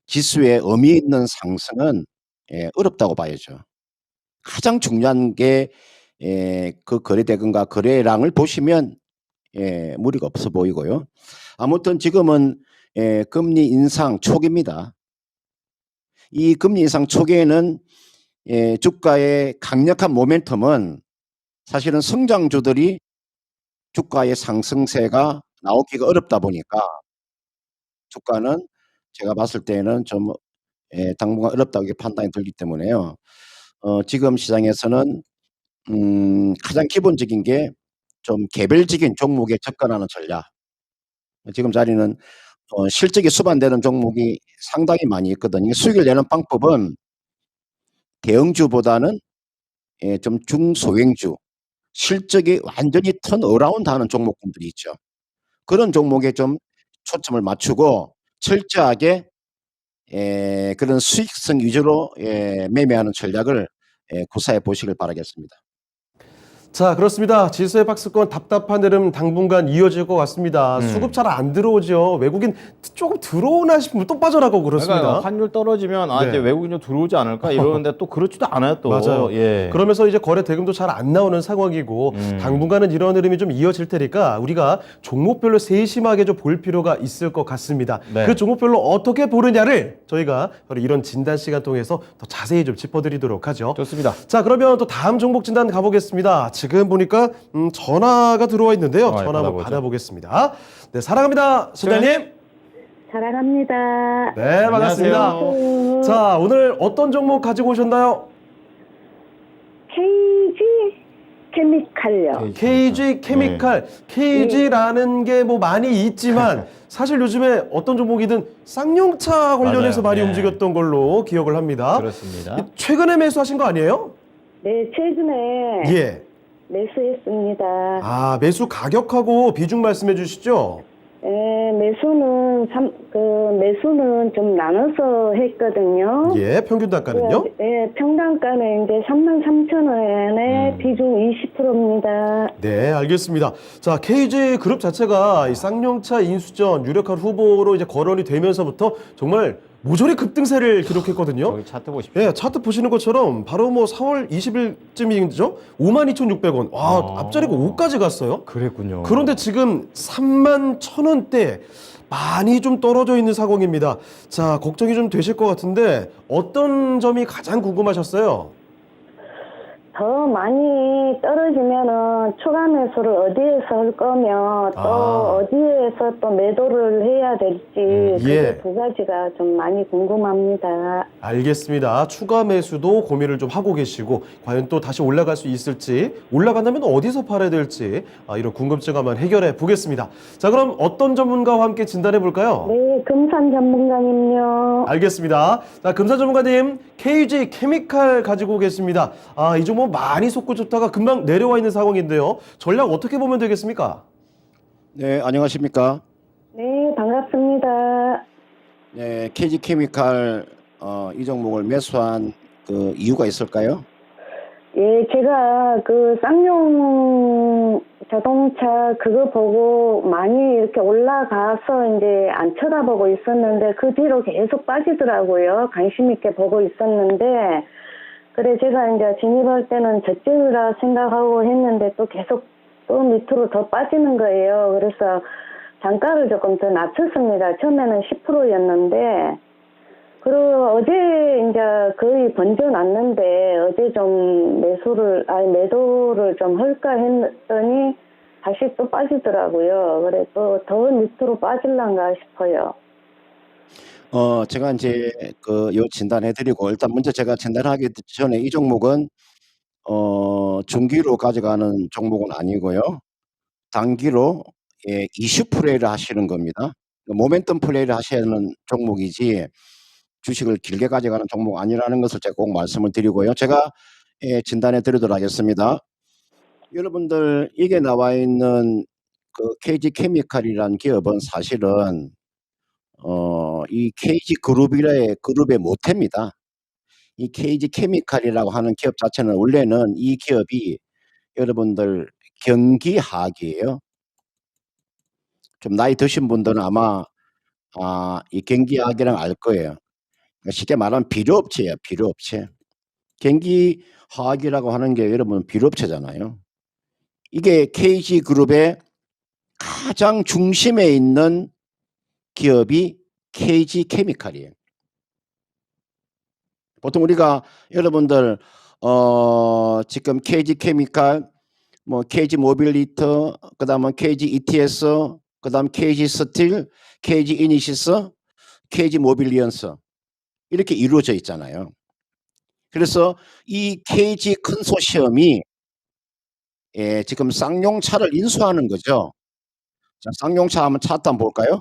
지수의 의미 있는 상승은 어렵다고 봐야죠. 가장 중요한 게 그 거래 대금과 거래량을 보시면 무리가 없어 보이고요. 아무튼 지금은 금리 인상 초기입니다. 이 금리 인상 초기에는 주가의 강력한 모멘텀은 사실은 성장주들이 주가의 상승세가 나오기가 어렵다 보니까 주가는 제가 봤을 때는 좀 당분간 어렵다고 이렇게 판단이 들기 때문에요. 지금 시장에서는 가장 기본적인 게 좀 개별적인 종목에 접근하는 전략. 지금 자리는 실적이 수반되는 종목이 상당히 많이 있거든요. 수익을 내는 방법은 대형주보다는 좀 중소형주, 실적이 완전히 턴어라운드하는 종목군들이 있죠. 그런 종목에 좀 초점을 맞추고 철저하게 그런 수익성 위주로 매매하는 전략을 구사해 보시길 바라겠습니다. 자, 그렇습니다. 지수의 박스권 답답한 흐름 당분간 이어질 것 같습니다. 수급 잘 안 들어오죠. 외국인 조금 들어오나 싶으면 또 빠져나가고 그렇습니다. 그러니까 환율 떨어지면 네. 이제 외국인 좀 들어오지 않을까 이러는데 또 그렇지도 않아요 또. 맞아요. 예. 그러면서 이제 거래 대금도 잘 안 나오는 상황이고 당분간은 이런 흐름이 좀 이어질 테니까 우리가 종목별로 세심하게 좀 볼 필요가 있을 것 같습니다. 네. 그 종목별로 어떻게 보느냐를 저희가 바로 이런 진단 시간 통해서 더 자세히 좀 짚어드리도록 하죠. 좋습니다. 자, 그러면 또 다음 종목 진단 가보겠습니다. 지금 보니까 전화가 들어와 있는데요. 예, 전화 한번 받아보죠. 받아보겠습니다. 네, 사랑합니다. 소장님. 사랑합니다. 네, 반갑습니다. 안녕하세요. 자, 오늘 어떤 종목 가지고 오셨나요? KG 케미칼요. KG 케미칼, KG라는 게 뭐 많이 있지만 사실 요즘에 어떤 종목이든 쌍용차 관련해서 맞아요. 많이 네. 움직였던 걸로 기억을 합니다. 그렇습니다. 최근에 매수하신 거 아니에요? 네, 최근에 예. 매수했습니다. 아, 매수 가격하고 비중 말씀해 주시죠. 매수는 좀 나눠서 했거든요. 예, 평균 단가는요? 평단가는 이제 33,000원에 비중 20%입니다. 네, 알겠습니다. 자, KG 그룹 자체가 이 쌍용차 인수전 유력한 후보로 이제 거론이 되면서부터 정말 모조리 급등세를 기록했거든요. 저기 차트 보십시오. 예, 차트 보시는 것처럼 바로 뭐 4월 20일쯤이죠? 52,600원. 와, 앞자리가 5까지 갔어요. 그랬군요. 그런데 지금 31,000원대 많이 좀 떨어져 있는 상황입니다. 자, 걱정이 좀 되실 것 같은데 어떤 점이 가장 궁금하셨어요? 더 많이 떨어지면은 추가 매수를 어디에서 할 거며 또 어디에서 또 매도를 해야 될지 그게 예. 두 가지가 좀 많이 궁금합니다. 알겠습니다. 추가 매수도 고민을 좀 하고 계시고 과연 또 다시 올라갈 수 있을지 올라간다면 어디서 팔아야 될지 이런 궁금증 한번 해결해 보겠습니다. 자, 그럼 어떤 전문가와 함께 진단해 볼까요? 네, 금산 전문가님요. 알겠습니다. 자, 금산 전문가님, KG 케미칼 가지고 계십니다. 이 종목 많이 솟구쳤다가 금방 내려와 있는 상황인데요. 전략 어떻게 보면 되겠습니까? 네, 안녕하십니까? 네, 반갑습니다. 네, KG 케미칼 이 종목을 매수한 그 이유가 있을까요? 예, 제가 그 쌍용 자동차 그거 보고 많이 이렇게 올라가서 이제 안 쳐다보고 있었는데 그 뒤로 계속 빠지더라고요. 관심 있게 보고 있었는데 그래 제가 이제 진입할 때는 저점이라 생각하고 했는데 또 계속 또 밑으로 더 빠지는 거예요. 그래서 단가를 조금 더 낮췄습니다. 처음에는 10%였는데 그리고 어제 이제 거의 번져놨는데 어제 좀 매도를 좀 할까 했더니 다시 또 빠지더라고요. 그래 또 더 밑으로 빠질란가 싶어요. 제가 이제 요 진단해드리고 일단 먼저 제가 진단하기 전에 이 종목은 중기로 가져가는 종목은 아니고요. 단기로 이슈 플레이를 하시는 겁니다. 모멘텀 플레이를 하시는 종목이지 주식을 길게 가져가는 종목 아니라는 것을 제가 꼭 말씀을 드리고요. 제가 진단해 드리도록 하겠습니다. 여러분들 이게 나와 있는 그 KG 케미칼이라는 기업은 사실은 이 KG 그룹의 모태입니다. 이 KG 케미칼이라고 하는 기업 자체는 원래는 이 기업이 여러분들 경기하학이에요. 좀 나이 드신 분들은 아마 이 경기화학이랑 알 거예요. 그러니까 쉽게 말하면 비료업체예요. 비료업체. 경기화학이라고 하는 게 여러분 비료업체잖아요. 이게 KG그룹의 가장 중심에 있는 기업이 KG케미칼이에요. 보통 우리가 여러분들 지금 KG케미칼, 뭐 KG모빌리터, 그다음에 KGETS, 그다음 KG스틸, KG이니시스, KG모빌리언스 이렇게 이루어져 있잖아요. 그래서 이 KG 컨소시엄이 지금 쌍용차를 인수하는 거죠. 자, 쌍용차 한번 차트 한번 볼까요?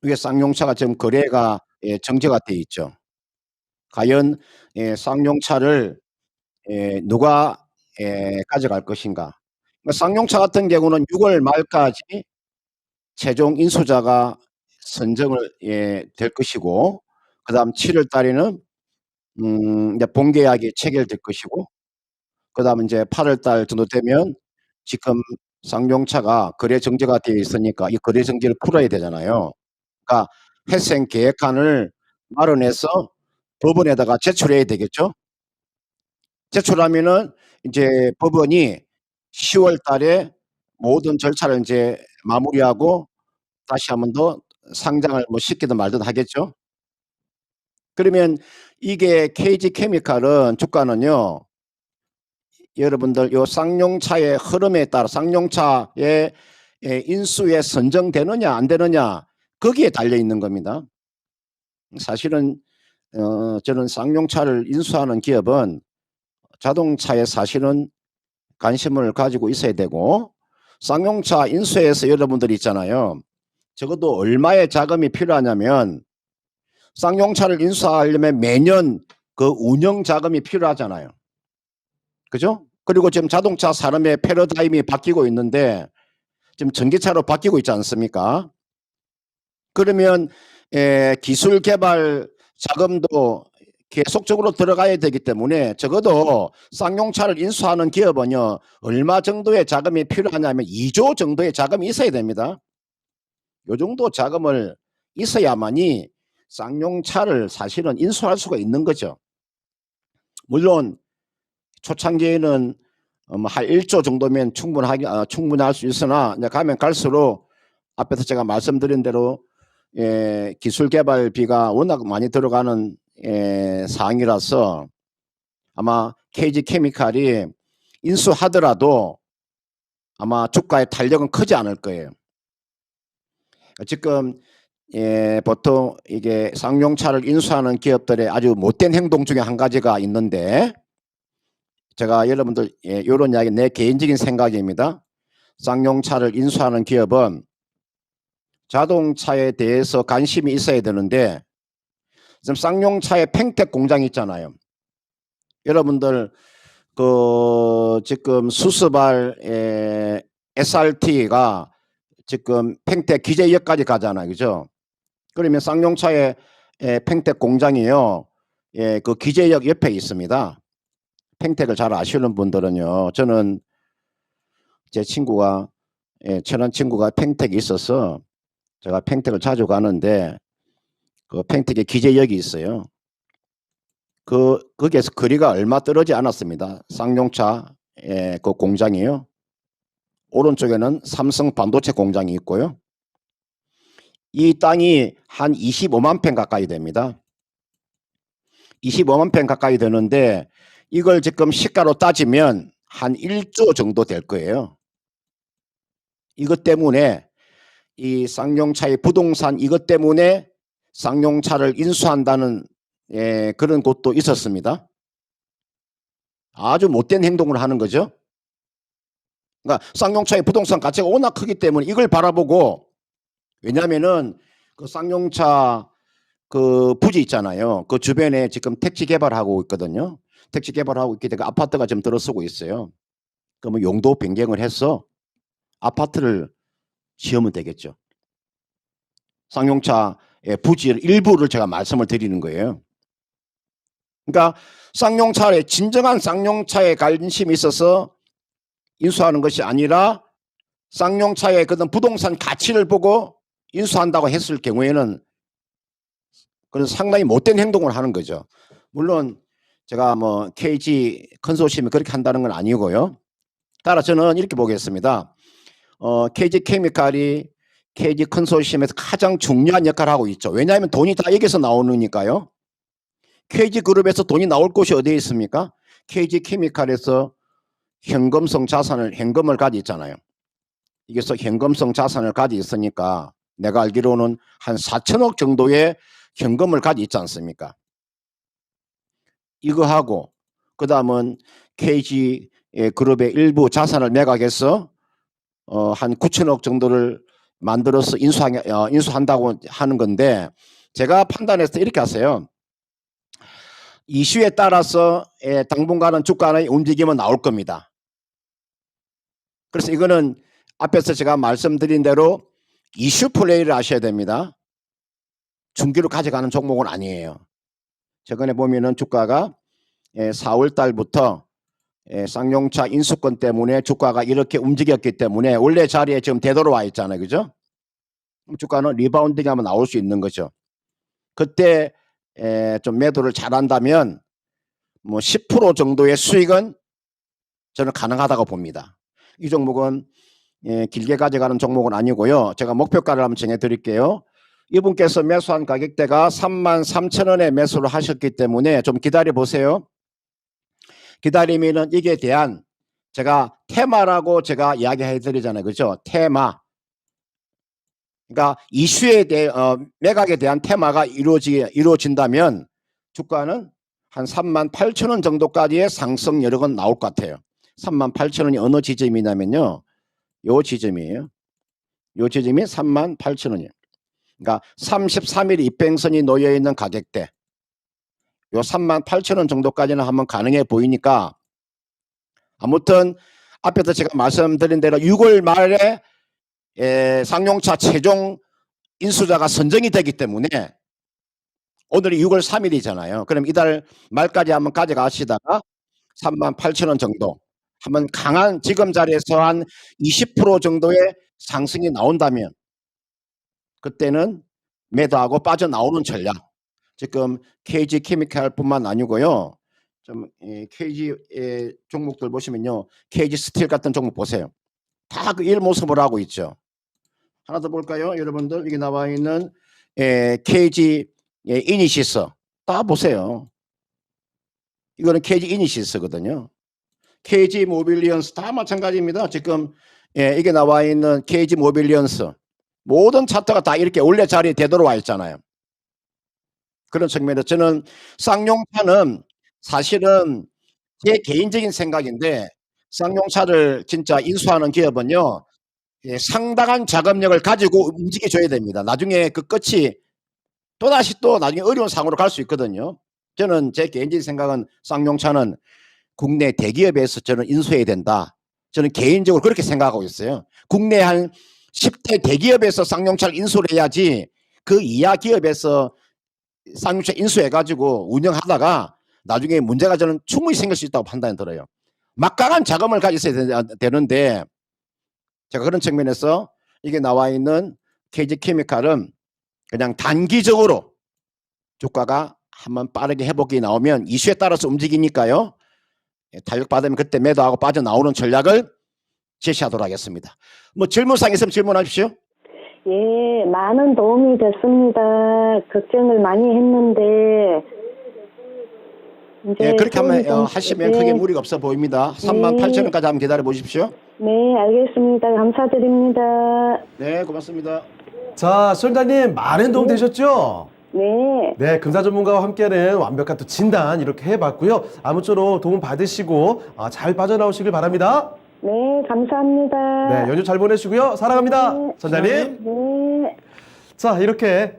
이게 쌍용차가 지금 거래가 정지가 돼 있죠. 과연 쌍용차를 누가 가져갈 것인가? 그러니까 쌍용차 같은 경우는 6월 말까지 최종 인수자가 선정을 될 것이고, 그다음 7월 달에는 이제 본계약이 체결될 것이고, 그다음 이제 8월 달 정도 되면 지금 쌍용차가 거래 정지가 되어 있으니까 이 거래 정지를 풀어야 되잖아요. 그러니까 회생 계획안을 마련해서 법원에다가 제출해야 되겠죠. 제출하면은 이제 법원이 10월 달에 모든 절차를 이제 마무리하고 다시 한 번 더 상장을 뭐 시키든 말든 하겠죠. 그러면 이게 KG케미칼은 주가는요, 여러분들 요 쌍용차의 흐름에 따라 쌍용차의 인수에 선정되느냐 안 되느냐 거기에 달려 있는 겁니다. 사실은 저는 쌍용차를 인수하는 기업은 자동차에 사실은 관심을 가지고 있어야 되고, 쌍용차 인수해서 여러분들 있잖아요. 적어도 얼마의 자금이 필요하냐면 쌍용차를 인수하려면 매년 그 운영 자금이 필요하잖아요. 그죠? 그리고 지금 자동차 산업의 패러다임이 바뀌고 있는데 지금 전기차로 바뀌고 있지 않습니까? 그러면 기술 개발 자금도 계속적으로 들어가야 되기 때문에 적어도 쌍용차를 인수하는 기업은요, 얼마 정도의 자금이 필요하냐면 2조 정도의 자금이 있어야 됩니다. 요 정도 자금을 있어야만이 쌍용차를 사실은 인수할 수가 있는 거죠. 물론 초창기에는 한 1조 정도면 충분할 수 있으나 이제 가면 갈수록 앞에서 제가 말씀드린 대로 기술 개발비가 워낙 많이 들어가는 사항이라서 아마 KG케미칼이 인수하더라도 아마 주가의 탄력은 크지 않을 거예요. 지금 보통 이게 쌍용차를 인수하는 기업들의 아주 못된 행동 중에 한 가지가 있는데, 제가 여러분들 이런 이야기 내 개인적인 생각입니다. 쌍용차를 인수하는 기업은 자동차에 대해서 관심이 있어야 되는데, 지금 쌍용차의 팽택 공장이 있잖아요. 여러분들 그 지금 수스발 SRT가 지금 팽택 기재역까지 가잖아요, 그죠? 그러면 쌍용차의 팽택 공장이요, 그 기재역 옆에 있습니다. 팽택을 잘 아시는 분들은요, 저는 제 친구가 친한 친구가 팽택이 있어서 제가 팽택을 자주 가는데 그 팽택의 기재역이 있어요. 거기에서 거리가 얼마 떨어지지 않았습니다. 쌍용차 그 공장이요. 오른쪽에는 삼성 반도체 공장이 있고요. 이 땅이 한 25만 평 가까이 됩니다. 25만 평 가까이 되는데 이걸 지금 시가로 따지면 한 1조 정도 될 거예요. 이것 때문에 이 쌍용차의 부동산 이것 때문에 쌍용차를 인수한다는 그런 곳도 있었습니다. 아주 못된 행동을 하는 거죠. 그러니까 쌍용차의 부동산 가치가 워낙 크기 때문에 이걸 바라보고, 왜냐하면은 그 쌍용차 그 부지 있잖아요. 그 주변에 지금 택지 개발하고 있거든요. 택지 개발하고 있기 때문에 아파트가 지금 들어서고 있어요. 그러면 용도 변경을 해서 아파트를 지으면 되겠죠. 쌍용차의 부지의 일부를 제가 말씀을 드리는 거예요. 그러니까 쌍용차에 진정한 쌍용차에 관심이 있어서 인수하는 것이 아니라 쌍용차의 그런 부동산 가치를 보고 인수한다고 했을 경우에는 그런 상당히 못된 행동을 하는 거죠. 물론 제가 뭐 KG 컨소시엄이 그렇게 한다는 건 아니고요. 따라 저는 이렇게 보겠습니다. KG 케미칼이 KG 컨소시엄에서 가장 중요한 역할을 하고 있죠. 왜냐하면 돈이 다 여기서 나오니까요. KG 그룹에서 돈이 나올 곳이 어디에 있습니까? KG 케미칼에서 현금성 자산을 현금을 가지고 있잖아요. 여기서 현금성 자산을 가지고 있으니까 내가 알기로는 한 4천억 정도의 현금을 가지고 있지 않습니까? 이거 하고 그다음은 KG 그룹의 일부 자산을 매각해서 한 9천억 정도를 만들어서 인수한다고 하는 건데 제가 판단해서 이렇게 하세요. 이슈에 따라서 당분간은 주가의 움직임은 나올 겁니다. 그래서 이거는 앞에서 제가 말씀드린 대로 이슈 플레이를 하셔야 됩니다. 중기로 가져가는 종목은 아니에요. 최근에 보면은 주가가 4월 달부터 쌍용차 인수권 때문에 주가가 이렇게 움직였기 때문에 원래 자리에 지금 되돌아와 있잖아요. 그죠? 그럼 주가는 리바운딩 하면 나올 수 있는 거죠. 그때 좀 매도를 잘한다면 뭐 10% 정도의 수익은 저는 가능하다고 봅니다. 이 종목은 길게 가져가는 종목은 아니고요. 제가 목표가를 한번 정해 드릴게요. 이분께서 매수한 가격대가 33,000원에 매수를 하셨기 때문에 좀 기다려 보세요. 기다리면은 이게 대한 제가 테마라고 제가 이야기해 드리잖아요. 그죠? 테마. 그러니까 이슈에 대해 매각에 대한 테마가 이루어진다면 주가는 한 38,000원 정도까지의 상승 여력은 나올 것 같아요. 38,000원이 어느 지점이냐면요. 요 지점이에요. 요 지점이 38,000원이에요. 그러니까 33일 입행선이 놓여 있는 가격대. 요 38,000원 정도까지는 한번 가능해 보이니까 아무튼 앞에서 제가 말씀드린 대로 6월 말에 쌍용차 최종 인수자가 선정이 되기 때문에 오늘이 6월 3일이잖아요. 그럼 이달 말까지 한번 가져가시다가 38,000원 정도 한번 강한 지금 자리에서 한 20% 정도의 상승이 나온다면 그때는 매도하고 빠져나오는 전략. 지금 KG 케미칼뿐만 아니고요. 좀 KG 종목들 보시면요. KG 스틸 같은 종목 보세요. 다 그 일 모습을 하고 있죠. 하나 더 볼까요? 여러분들 여기 나와 있는 KG 이니시스 다 보세요. 이거는 KG 이니시스거든요. KG 모빌리언스 다 마찬가지입니다. 지금 이게 나와 있는 KG 모빌리언스 모든 차트가 다 이렇게 원래 자리에 되돌아와 있잖아요. 그런 측면에서 저는 쌍용차는 사실은 제 개인적인 생각인데 쌍용차를 진짜 인수하는 기업은요. 상당한 자금력을 가지고 움직여줘야 됩니다. 나중에 그 끝이 또다시 또 나중에 어려운 상황으로 갈 수 있거든요. 저는 제 개인적인 생각은 쌍용차는 국내 대기업에서 저는 인수해야 된다. 저는 개인적으로 그렇게 생각하고 있어요. 국내 한 10대 대기업에서 쌍용차를 인수를 해야지 그 이하 기업에서 쌍용차 인수해가지고 운영하다가 나중에 문제가 저는 충분히 생길 수 있다고 판단이 들어요. 막강한 자금을 가졌어야 되는데 제가 그런 측면에서 이게 나와 있는 KG 케미칼은 그냥 단기적으로 주가가 한번 빠르게 회복이 나오면 이슈에 따라서 움직이니까요. 타격받으면 그때 매도하고 빠져나오는 전략을 제시하도록 하겠습니다. 뭐 질문사항 있으면 질문하십시오. 예, 많은 도움이 됐습니다. 걱정을 많이 했는데 이제 그렇게 도움이 한번 좀- 하시면 네. 크게 무리가 없어 보입니다. 38,000원까지 한번 기다려 보십시오. 네, 알겠습니다. 감사드립니다. 네, 고맙습니다. 자, 시청자님 많은 도움 되셨죠? 네. 네, 금사 전문가와 함께하는 완벽한 또 진단 이렇게 해봤고요. 아무쪼록 도움 받으시고 잘 빠져나오시길 바랍니다. 네, 감사합니다. 네, 연휴 잘 보내시고요. 사랑합니다, 네. 선장님. 네. 자, 이렇게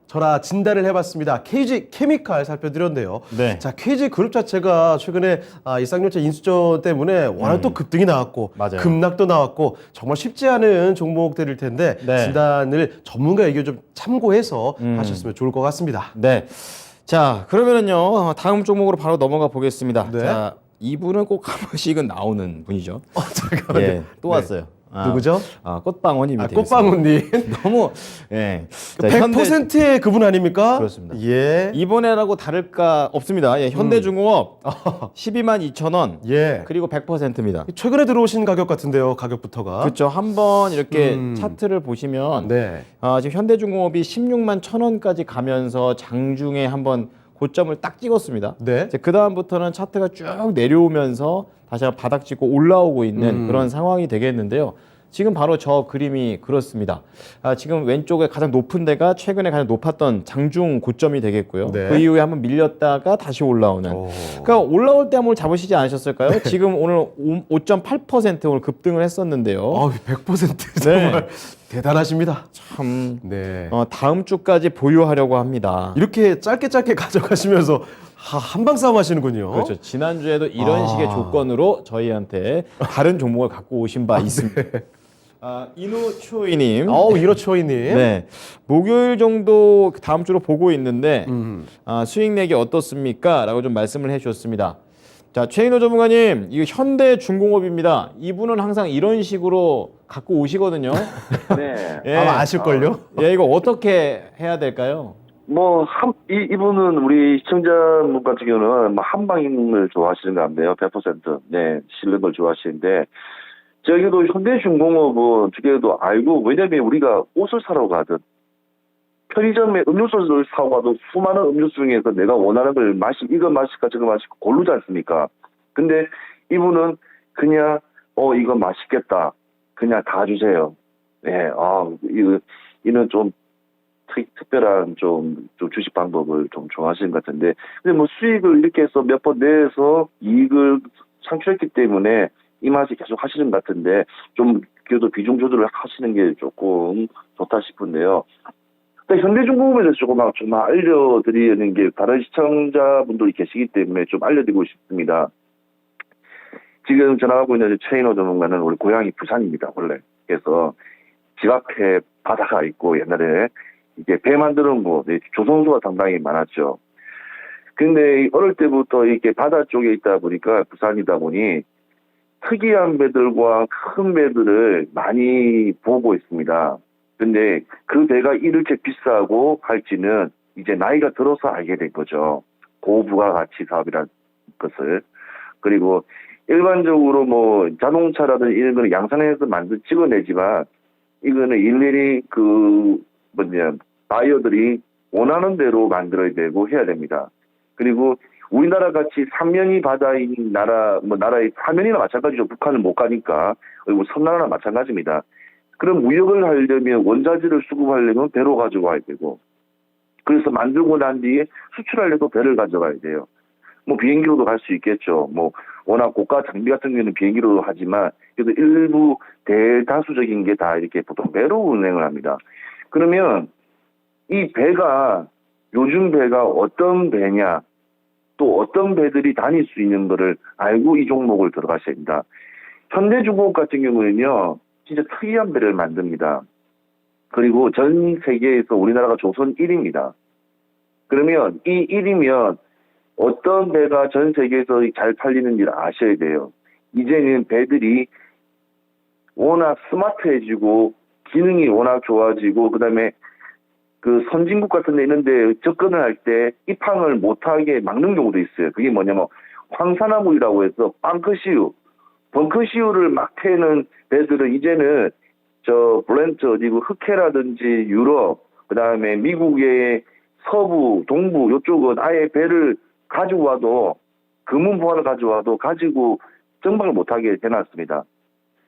전화 진단을 해봤습니다. KG 케미칼 살펴드렸는데요. 네. 자, KG 그룹 자체가 최근에 이 쌍용차 인수전 때문에 워낙 또 급등이 나왔고 맞아요. 급락도 나왔고 정말 쉽지 않은 종목들일 텐데 네. 진단을 전문가 의견 좀 참고해서 하셨으면 좋을 것 같습니다. 네. 자, 그러면은요. 다음 종목으로 바로 넘어가 보겠습니다. 네. 자, 이분은 꼭 한 번씩은 나오는 분이죠. 잠깐만요. 예, 또 네. 왔어요. 누구죠? 꽃방원님이 아, 되겠습니다. 꽃방울님. 너무 예. 자, 100%의 그분 아닙니까? 그렇습니다. 예. 이번에라고 다를까 없습니다. 예, 현대중공업 12만 2천 원 예. 그리고 100%입니다. 최근에 들어오신 가격 같은데요, 가격부터가. 그렇죠. 한번 이렇게 차트를 보시면 네. 지금 현대중공업이 16만 1천 원까지 가면서 장중에 한번 고점을 딱 찍었습니다. 네. 그 다음부터는 차트가 쭉 내려오면서 다시 한번 바닥 찍고 올라오고 있는 그런 상황이 되겠는데요. 지금 바로 저 그림이 그렇습니다. 지금 왼쪽에 가장 높은 데가 최근에 가장 높았던 장중 고점이 되겠고요. 네. 그 이후에 한번 밀렸다가 다시 올라오는. 오. 그러니까 올라올 때 한번 잡으시지 않으셨을까요? 지금 오늘 5.8% 오늘 급등을 했었는데요. 100% 정말 대단하십니다. 참 네. 다음 주까지 보유하려고 합니다. 이렇게 짧게 가져가시면서 한방 싸움 하시는군요. 그렇죠. 지난주에도 이런 식의 조건으로 저희한테 다른 종목을 갖고 오신 바 있습니다. 이노초이님. 이로초이님. 네. 목요일 정도 다음 주로 보고 있는데 수익 내기 어떻습니까? 라고 좀 말씀을 해주셨습니다. 자, 최인호 전문가님, 이거 현대중공업입니다. 이분은 항상 이런 식으로 갖고 오시거든요. 네. 예. 아마 아실걸요? 예, 이거 어떻게 해야 될까요? 이분은 우리 시청자분 같은 경우는 한방을 좋아하시는 것 같네요. 100%. 네, 실는 걸 좋아하시는데, 저기도 현대중공업은 저기도 알고, 왜냐면 우리가 옷을 사러 가든, 편의점에 음료수를 사고 가도 수많은 음료수 중에서 내가 원하는 걸 이거 마실까 저거 마실까 고르지 않습니까? 근데 이분은 그냥, 이거 맛있겠다. 그냥 다 주세요. 네, 이는 좀, 특별한 좀 주식 방법을 좀 좋아하시는 것 같은데, 근데 뭐 수익을 이렇게 해서 몇 번 내서 이익을 창출했기 때문에 이 맛이 계속 하시는 것 같은데, 좀 그래도 비중 조절을 하시는 게 조금 좋다 싶은데요. 현대중공업에 대해서 조금 알려드리는 게 다른 시청자분들이 계시기 때문에 좀 알려드리고 싶습니다. 지금 전화하고 있는 최인호 전문가는 우리 고향이 부산입니다, 원래. 그래서 집 앞에 바다가 있고 옛날에 이게 배 만드는 곳, 조선소가 상당히 많았죠. 근데 어릴 때부터 이렇게 바다 쪽에 있다 보니까 부산이다 보니 특이한 배들과 큰 배들을 많이 보고 있습니다. 근데 그 배가 이렇게 비싸고 할지는 이제 나이가 들어서 알게 된 거죠. 고부가가치 사업이라는 것을. 그리고 일반적으로 뭐 자동차라든지 이런 거는 양산해서 찍어내지만 이거는 일일이 바이어들이 원하는 대로 만들어야 되고 해야 됩니다. 그리고 우리나라 같이 삼면이 바다인 나라의 사면이나 마찬가지죠. 북한은 못 가니까. 그리고 섬나라나 마찬가지입니다. 그럼 무역을 하려면 원자재를 수급하려면 배로 가져와야 되고, 그래서 만들고 난 뒤에 수출하려고 배를 가져가야 돼요. 뭐 비행기로도 갈 수 있겠죠. 뭐 워낙 고가 장비 같은 경우는 비행기로도 하지만 그래도 일부 대다수적인 게 다 이렇게 보통 배로 운행을 합니다. 그러면 이 배가 요즘 배가 어떤 배냐, 또 어떤 배들이 다닐 수 있는 거를 알고 이 종목을 들어가셔야 됩니다. 현대중공업 같은 경우는요, 진짜 특이한 배를 만듭니다. 그리고 전 세계에서 우리나라가 조선 1위입니다. 그러면 이 1위면 어떤 배가 전 세계에서 잘 팔리는지를 아셔야 돼요. 이제는 배들이 워낙 스마트해지고 기능이 워낙 좋아지고 그다음에 그 선진국 같은 데 이런 데 접근을 할 때 입항을 못하게 막는 경우도 있어요. 그게 뭐냐면 황산화물이라고 해서 벙커시우를 막 태는 배들은 이제는 브렌트 어디고 흑해라든지 유럽, 그다음에 미국의 서부, 동부 요쪽은 아예 배를 가지고 와도 금은보화를 가져와도 가지고 정박을 못하게 해놨습니다.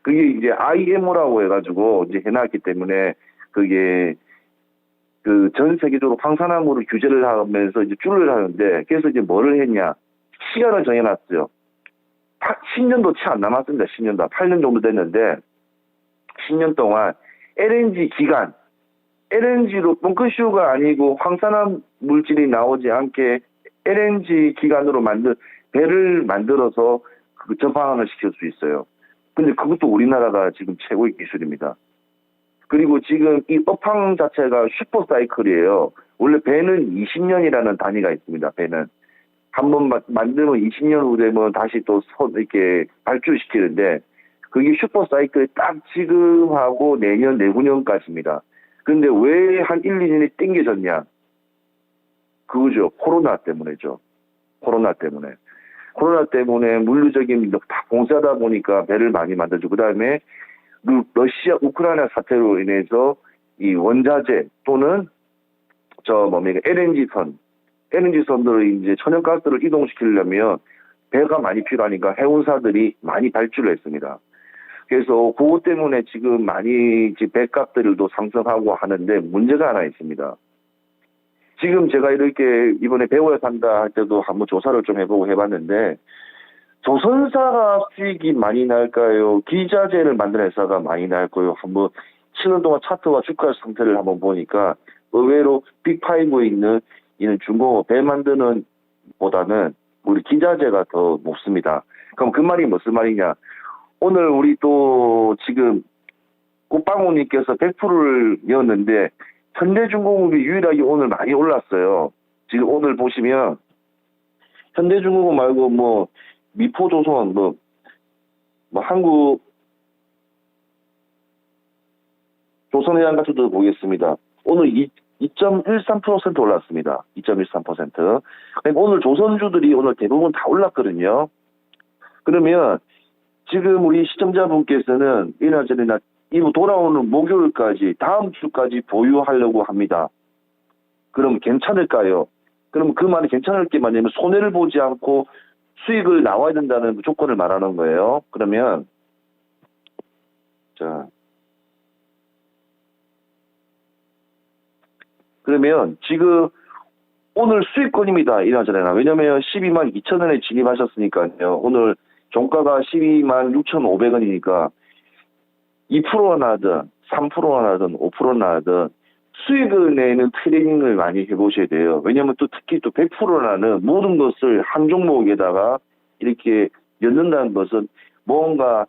그게 이제 IMO라고 해가지고 이제 해놨기 때문에 그게 그 전 세계적으로 황산화물을 규제를 하면서 이제 줄을 하는데, 그래서 이제 뭐를 했냐, 시간을 정해놨어요. 10년도 채 안 남았습니다. 10년도 8년 정도 됐는데 10년 동안 LNG 기간, LNG로 벙커슈가 아니고 황산화 물질이 나오지 않게 LNG 기간으로 만든 배를 만들어서 그 저방을 시킬 수 있어요. 근데 그것도 우리나라가 지금 최고의 기술입니다. 그리고 지금 이 업황 자체가 슈퍼사이클이에요. 원래 배는 20년이라는 단위가 있습니다. 배는 한번 만들면 20년 후 되면 다시 또 이렇게 발주시키는데 그게 슈퍼 사이클이 딱 지금 하고 내년, 내후년까지입니다. 근데 왜 한 1, 2년이 땡겨졌냐? 그거죠. 코로나 때문에죠. 코로나 때문에. 코로나 때문에 물리적인 다 봉쇄하다 보니까 배를 많이 만들죠. 그 다음에 러시아, 우크라이나 사태로 인해서 이 원자재 또는 LNG선들을 이제 천연가스를 이동시키려면 배가 많이 필요하니까 해운사들이 많이 발주를 했습니다. 그래서 그것 때문에 지금 많이 이제 배값들도 상승하고 하는데 문제가 하나 있습니다. 지금 제가 이렇게 이번에 배워야 산다 할 때도 한번 조사를 좀 해보고 해봤는데 조선사가 수익이 많이 날까요? 기자재를 만드는 회사가 많이 날까요? 한번 7년 동안 차트와 주가 상태를 한번 보니까 의외로 빅5에 있는 이는 중공업 배 만드는 보다는 우리 기자재가 더 높습니다. 그럼 그 말이 무슨 말이냐? 오늘 우리 또 지금 꽃방울님께서 100%를 이었는데 현대중공업이 유일하게 오늘 많이 올랐어요. 지금 오늘 보시면 현대중공업 말고 뭐 미포조선 뭐 한국 조선해양 같은 도 보겠습니다. 오늘 2.13% 올랐습니다. 2.13%. 오늘 조선주들이 오늘 대부분 다 올랐거든요. 그러면 지금 우리 시청자분께서는 이날저날 이후 돌아오는 목요일까지 다음 주까지 보유하려고 합니다. 그럼 괜찮을까요? 그럼 그 말이 괜찮을 게 뭐냐면 손해를 보지 않고 수익을 나와야 된다는 조건을 말하는 거예요. 그러면 지금 오늘 수익권입니다. 이나저나. 왜냐면 12만 2천 원에 진입하셨으니까요. 오늘 종가가 12만 6,500원이니까 2%나 하든 3%나 하든 5%나 하든 수익을 내는 트레이닝을 많이 해보셔야 돼요. 왜냐면 또 특히 또 100%라는 모든 것을 한 종목에다가 이렇게 넣는다는 것은 뭔가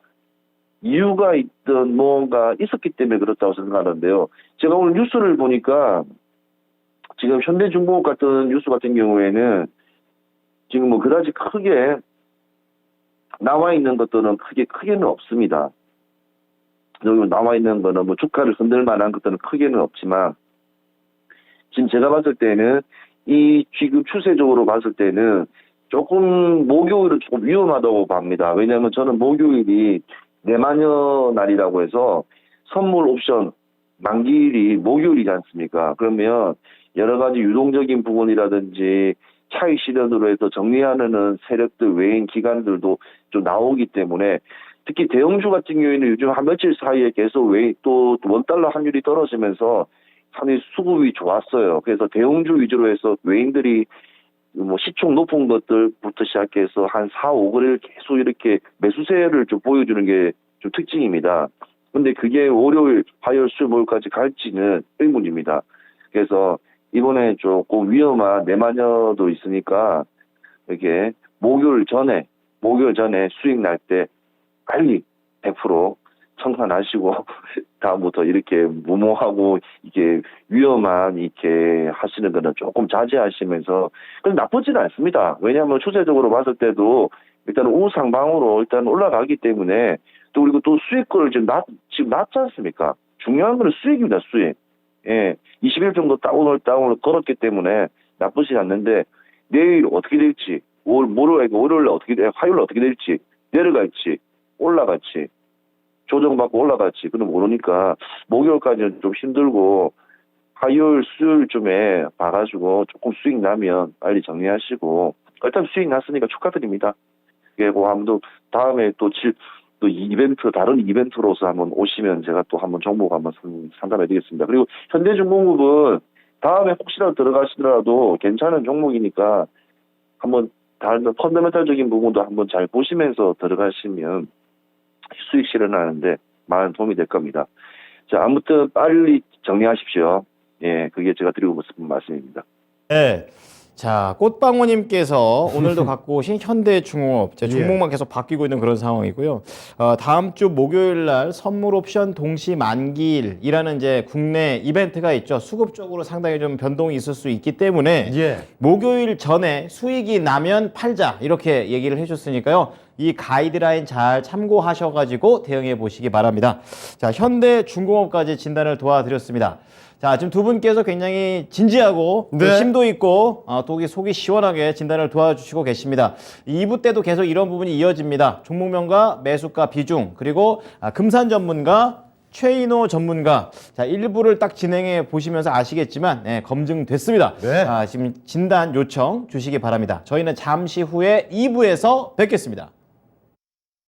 이유가 있든 뭔가 있었기 때문에 그렇다고 생각하는데요. 제가 오늘 뉴스를 보니까 지금 현대중공업 같은 뉴스 같은 경우에는 지금 뭐 그다지 크게 나와 있는 것들은 크게는 없습니다. 여기 나와 있는 거는 뭐 주가를 흔들 만한 것들은 크게는 없지만 지금 제가 봤을 때는 이 지금 추세적으로 봤을 때는 조금 목요일은 조금 위험하다고 봅니다. 왜냐하면 저는 목요일이 내마녀 날이라고 해서 선물 옵션 만기일이 목요일이지 않습니까? 그러면 여러 가지 유동적인 부분이라든지 차익 실현으로 해서 정리하는 세력들 외인 기관들도 좀 나오기 때문에 특히 대형주 같은 경우에는 요즘 한 며칠 사이에 계속 외인 또 원달러 환율이 떨어지면서 상당히 수급이 좋았어요. 그래서 대형주 위주로 해서 외인들이 뭐 시총 높은 것들부터 시작해서 한 4, 5거래를 계속 이렇게 매수세를 좀 보여주는 게 좀 특징입니다. 근데 그게 월요일, 화요일, 수요일, 목요일까지 갈지는 의문입니다. 그래서 이번에 조금 위험한 내마녀도 있으니까 이렇게 목요일 전에 수익 날 때 빨리 100% 청산하시고 다음부터 이렇게 무모하고 이게 위험한 이렇게 하시는 거는 조금 자제하시면서 근데 나쁘지는 않습니다. 왜냐하면 추세적으로 봤을 때도 일단 우상방으로 일단 올라가기 때문에 또 그리고 또 수익권을 지금 낮지 않습니까? 중요한 거는 수익입니다. 수익. 예, 20일 정도 다운을 걸었기 때문에 나쁘지 않는데 내일 어떻게 될지 월요일 화요일 어떻게 될지 내려갈지 올라갈지 조정받고 올라갈지 그건 모르니까 목요일까지는 좀 힘들고 화요일 수요일쯤에 봐가지고 조금 수익 나면 빨리 정리하시고 일단 수익 났으니까 축하드립니다. 그리고 한번 다음에 또 이벤트 다른 이벤트로서 한번 오시면 제가 또 한번 종목 한번 상담해드리겠습니다. 그리고 현대중공업은 다음에 혹시라도 들어가시더라도 괜찮은 종목이니까 한번 다른 펀더멘탈적인 부분도 한번 잘 보시면서 들어가시면 수익 실현하는데 많은 도움이 될 겁니다. 자, 아무튼 빨리 정리하십시오. 예, 그게 제가 드리고 싶은 말씀입니다. 네. 자, 꽃방울님께서 오늘도 갖고 오신 현대중공업 제 예. 종목만 계속 바뀌고 있는 그런 상황이고요. 다음 주 목요일 날 선물 옵션 동시 만기일이라는 이제 국내 이벤트가 있죠. 수급적으로 상당히 좀 변동이 있을 수 있기 때문에 예. 목요일 전에 수익이 나면 팔자 이렇게 얘기를 해줬으니까요. 이 가이드라인 잘 참고하셔가지고 대응해 보시기 바랍니다. 자, 현대중공업까지 진단을 도와드렸습니다. 자, 지금 두 분께서 굉장히 진지하고 또 네. 심도 있고 또 속이 시원하게 진단을 도와주시고 계십니다. 2부 때도 계속 이런 부분이 이어집니다. 종목명과 매수가 비중 그리고 금산 전문가 최인호 전문가. 자, 1부를 딱 진행해 보시면서 아시겠지만 검증됐습니다. 네. 지금 진단 요청 주시기 바랍니다. 저희는 잠시 후에 2부에서 뵙겠습니다.